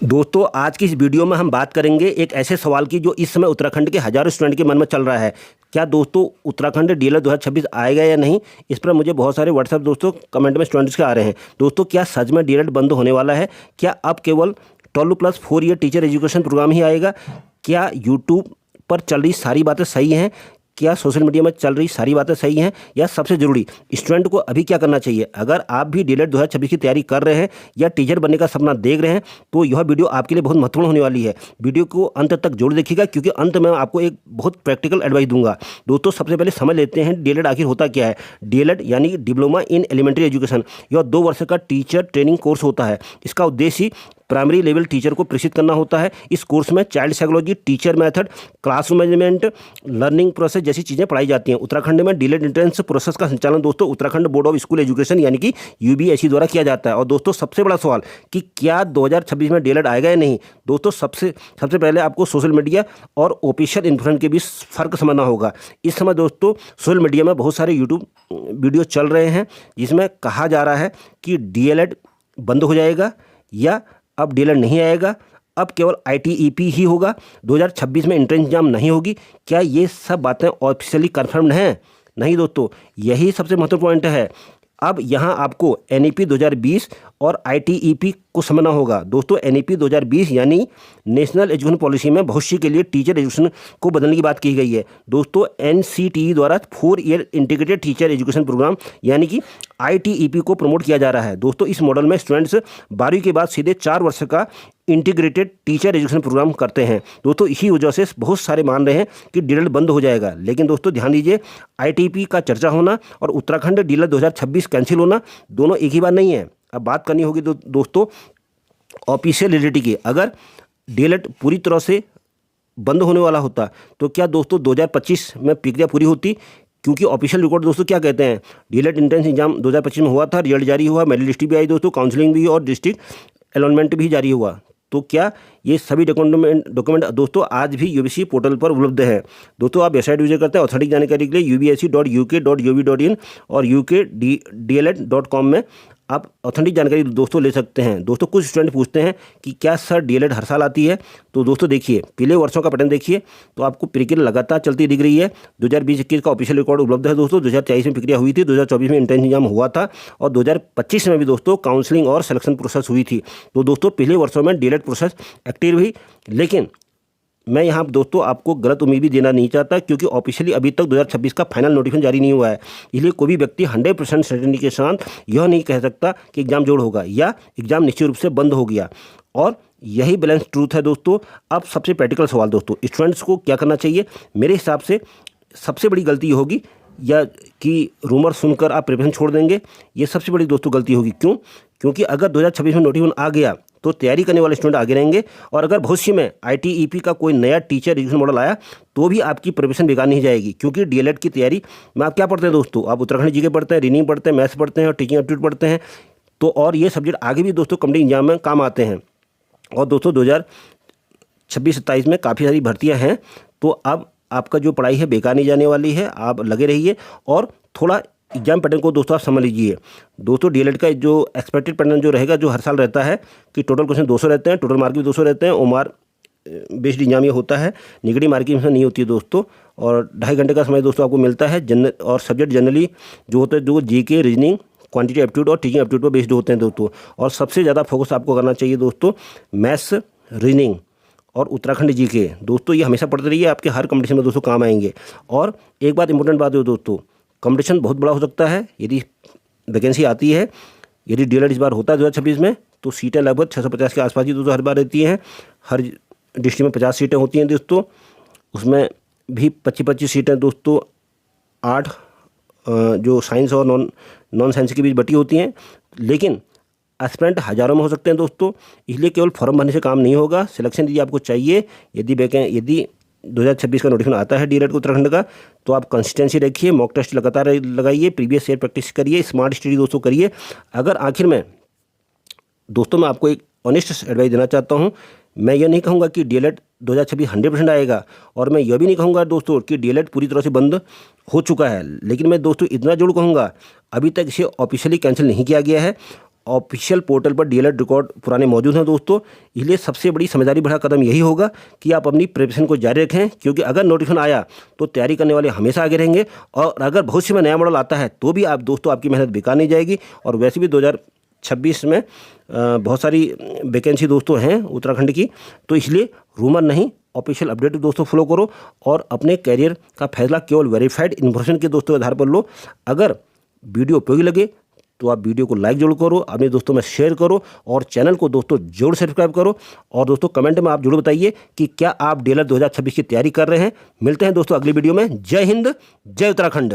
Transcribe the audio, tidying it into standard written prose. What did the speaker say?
दोस्तों आज की इस वीडियो में हम बात करेंगे एक ऐसे सवाल की जो इस समय उत्तराखंड के हजारों स्टूडेंट के मन में चल रहा है। क्या दोस्तों उत्तराखंड डीएलएड 2026 आएगा या नहीं? इस पर मुझे बहुत सारे व्हाट्सएप दोस्तों कमेंट में स्टूडेंट्स के आ रहे हैं। दोस्तों क्या सच में डीएलएड बंद होने वाला है? क्या अब केवल 12+4 ईयर टीचर एजुकेशन प्रोग्राम ही आएगा? क्या यूट्यूब पर चल रही सारी बातें सही हैं? क्या सोशल मीडिया में चल रही सारी बातें सही हैं? या सबसे ज़रूरी स्टूडेंट को अभी क्या करना चाहिए? अगर आप भी डीएलएड 2026 की तैयारी कर रहे हैं या टीचर बनने का सपना देख रहे हैं तो यह वीडियो आपके लिए बहुत महत्वपूर्ण होने वाली है। वीडियो को अंत तक जरूर देखिएगा क्योंकि अंत में आपको एक बहुत प्रैक्टिकल एडवाइस दूंगा। दोस्तों सबसे पहले समझ लेते हैं डीएलएड आखिर होता क्या है। डीएलएड यानी डिप्लोमा इन एलिमेंट्री एजुकेशन, यह 2 वर्ष का टीचर ट्रेनिंग कोर्स होता है। इसका उद्देश्य प्राइमरी लेवल टीचर को प्रशिक्षित करना होता है। इस कोर्स में child psychology, teacher method, classroom management, learning process जैसी चीज़ें पढ़ाई जाती हैं। उत्तराखंड में डीएलएड एंट्रेंस प्रोसेस का संचालन दोस्तों Uttarakhand board of school education यानी कि यूबीएसई द्वारा किया जाता है। और दोस्तों सबसे बड़ा सवाल कि क्या 2026 में डीएलएड आएगा या नहीं? दोस्तों सबसे पहले आपको सोशल मीडिया और ऑफिशियल इन्फॉर्मेशन के बीच फ़र्क समझना होगा। इस समय दोस्तों सोशल मीडिया में बहुत सारे यूट्यूब वीडियो चल रहे हैं जिसमें कहा जा रहा है कि डीएलएड बंद हो जाएगा या अब डीएलएड नहीं आएगा, अब केवल आईटीईपी ही होगा, 2026 में एंट्रेंस एग्जाम नहीं होगी। क्या ये सब बातें ऑफिशियली कन्फर्म्ड हैं? नहीं दोस्तों, यही सबसे महत्वपूर्ण पॉइंट है। अब यहाँ आपको एनईपी 2020 और आईटीईपी को समझना होगा। दोस्तों एनईपी 2020 यानी नेशनल एजुकेशन पॉलिसी में भविष्य के लिए टीचर एजुकेशन को बदलने की बात की गई है। दोस्तों एनसीटीई द्वारा 4 year integrated teacher education programme यानी कि आईटीईपी को प्रमोट किया जा रहा है। दोस्तों इस मॉडल में स्टूडेंट्स 12वीं के बाद सीधे 4 वर्ष का इंटीग्रेटेड टीचर एजुकेशन प्रोग्राम करते हैं। दोस्तों इसी वजह से बहुत सारे मान रहे हैं कि डीएलएड बंद हो जाएगा। लेकिन दोस्तों ध्यान दीजिए, आईटीईपी का चर्चा होना और उत्तराखंड डीएलएड 2026 कैंसिल होना दोनों एक ही बात नहीं है। अब बात करनी होगी दोस्तों ऑफिशियल रियलिटी की। अगर डीएलएड पूरी तरह से बंद होने वाला होता तो क्या दोस्तों 2025 में प्रक्रिया पूरी होती? क्योंकि ऑफिशियल रिकॉर्ड दोस्तों क्या कहते हैं, डीएलएड एंट्रेंस एग्जाम 2025 में हुआ था, रिजल्ट जारी हुआ, मेरिट लिस्ट भी आई दोस्तों, काउंसलिंग भी और डिस्ट्रिक्ट अलॉटमेंट भी जारी हुआ। तो क्या ये सभी डॉक्यूमेंट दोस्तों आज भी यूबीएसई पोर्टल पर उपलब्ध है? दोस्तों आप वेबसाइट विजिट करते हैं ऑथेंटिक जानकारी के लिए ubsc.uk.gov.in और ukdled.com में आप ऑथेंटिक जानकारी दोस्तों ले सकते हैं। दोस्तों कुछ स्टूडेंट पूछते हैं कि क्या सर डीएलएड हर साल आती है? तो दोस्तों देखिए पिछले वर्षों का पैटर्न देखिए तो आपको प्रक्रिया लगातार चलती दिख रही है। 2020-21 का ऑफिशियल रिकॉर्ड उपलब्ध है दोस्तों। 2023 में प्रक्रिया हुई थी, 2024 में एंट्रेंस एग्जाम हुआ था और 2025 में भी दोस्तों काउंसलिंग और सिलेक्शन प्रोसेस हुई थी। तो दोस्तों पिछले वर्षों में डीएलएड प्रोसेस एक्टिव हुई। लेकिन मैं यहाँ दोस्तों आपको गलत उम्मीद भी देना नहीं चाहता क्योंकि ऑफिशियली अभी तक 2026 का फाइनल नोटिफिकेशन जारी नहीं हुआ है। इसलिए कोई भी व्यक्ति 100% सर्टेनिटी के साथ यह नहीं कह सकता कि एग्जाम जोड़ होगा या एग्जाम निश्चित रूप से बंद हो गया। और यही बैलेंस ट्रूथ है दोस्तों। अब सबसे प्रैक्टिकल सवाल दोस्तों, स्टूडेंट्स को क्या करना चाहिए? मेरे हिसाब से सबसे बड़ी गलती होगी या कि रूमर सुनकर आप प्रिपरेशन छोड़ देंगे, ये सबसे बड़ी दोस्तों गलती होगी। क्यों? क्योंकि अगर 2026 में नोटिफिकेशन आ गया तो तैयारी करने वाले स्टूडेंट आगे रहेंगे और अगर भविष्य में आईटीईपी का कोई नया टीचर एजुकेशन मॉडल आया तो भी आपकी प्रिपरेशन बेकार नहीं जाएगी। क्योंकि डीएलएड की तैयारी में आप क्या पढ़ते हैं दोस्तों? आप उत्तराखंड जीके पढ़ते हैं, रीजनिंग पढ़ते हैं, मैथ्स पढ़ते हैं और टीचिंग एप्टीट्यूड पढ़ते हैं। तो और ये सब्जेक्ट आगे भी दोस्तों कॉम्पिटिटिव एग्जाम में काम आते हैं। और दोस्तों 2026-27 में काफ़ी सारी भर्तियाँ हैं। तो अब आपका जो पढ़ाई है बेकार नहीं जाने वाली है। आप लगे रहिए और थोड़ा एग्जाम पैटर्न को दोस्तों आप समझ लीजिए। दोस्तों डीएलएड का जो एक्सपेक्टेड पैटर्न जो रहेगा, जो हर साल रहता है कि टोटल क्वेश्चन 200 रहते हैं, टोटल मार्क भी 200 रहते हैं, ओमार बेस्ड एग्जाम ये होता है, नेगेटिव मार्किंग नहीं होती है दोस्तों। और 2.5 घंटे का समय दोस्तों आपको मिलता है। और सब्जेक्ट जनरली जो होते हैं जो जीके, रीजनिंग, क्वांटिटी एप्टीट्यूड और टीचिंग एप्टीट्यूड पर बेस्ड होते हैं दोस्तों। और सबसे ज़्यादा फोकस आपको करना चाहिए दोस्तों मैथ्स, रीजनिंग और उत्तराखंड जीके। दोस्तों ये हमेशा पढ़ते रहिए, आपके हर कंपटीशन में दोस्तों काम आएंगे। और एक बात इंपॉर्टेंट बात है दोस्तों, कंपटीशन बहुत बड़ा हो सकता है यदि वैकेंसी आती है। यदि डीएलएड इस बार होता है 2026 में तो सीटें लगभग 650 के आसपास ही दोस्तों हर बार रहती हैं। हर डिस्ट्रिक्ट में 50 सीटें होती हैं दोस्तों, उसमें भी 25-25 सीटें दोस्तों 8 जो साइंस और नॉन साइंस के बीच बटी होती हैं। लेकिन एस्पिरेंट हज़ारों में हो सकते हैं दोस्तों। इसलिए केवल फॉर्म भरने से काम नहीं होगा, सिलेक्शन यदि आपको चाहिए, यदि 2026 का नोटिफिकेशन आता है डीएलएड उत्तराखंड का तो आप कंसिस्टेंसी रखिए, मॉक टेस्ट लगातार लगाइए, प्रीवियस ईयर प्रैक्टिस करिए, स्मार्ट स्टडी दोस्तों करिए। अगर आखिर में दोस्तों मैं आपको एक ऑनेस्ट एडवाइस देना चाहता हूं, मैं ये नहीं कहूँगा कि डीएलएड 2026 100% आएगा और मैं यह भी नहीं कहूँगा दोस्तों कि डीएलएड पूरी तरह से बंद हो चुका है। लेकिन मैं दोस्तों इतना जरूर कहूँगा, अभी तक इसे ऑफिशियली कैंसिल नहीं किया गया है ऑफिशियल पोर्टल पर डीएलएड रिकॉर्ड पुराने मौजूद हैं दोस्तों। इसलिए सबसे बड़ी समझदारी भरा कदम यही होगा कि आप अपनी प्रिपरेशन को जारी रखें, क्योंकि अगर नोटिफिकेशन आया तो तैयारी करने वाले हमेशा आगे रहेंगे, और अगर भविष्य में नया मॉडल आता है तो भी आप दोस्तों आपकी मेहनत बेकार नहीं जाएगी। और वैसे भी 2026 में बहुत सारी वैकेंसी दोस्तों हैं उत्तराखंड की, तो इसलिए रूमर नहीं, ऑफिशियल अपडेट दोस्तों फॉलो करो और अपने कैरियर का फैसला केवल वेरीफाइड इन्फॉर्मेशन के दोस्तों आधार पर लो। अगर वीडियो उपयोगी लगे तो आप वीडियो को लाइक जरूर करो, अपने दोस्तों में शेयर करो और चैनल को दोस्तों जरूर सब्सक्राइब करो। और दोस्तों कमेंट में आप जरूर बताइए कि क्या आप डीएलएड 2026 की तैयारी कर रहे हैं। मिलते हैं दोस्तों अगली वीडियो में। जय हिंद, जय उत्तराखंड।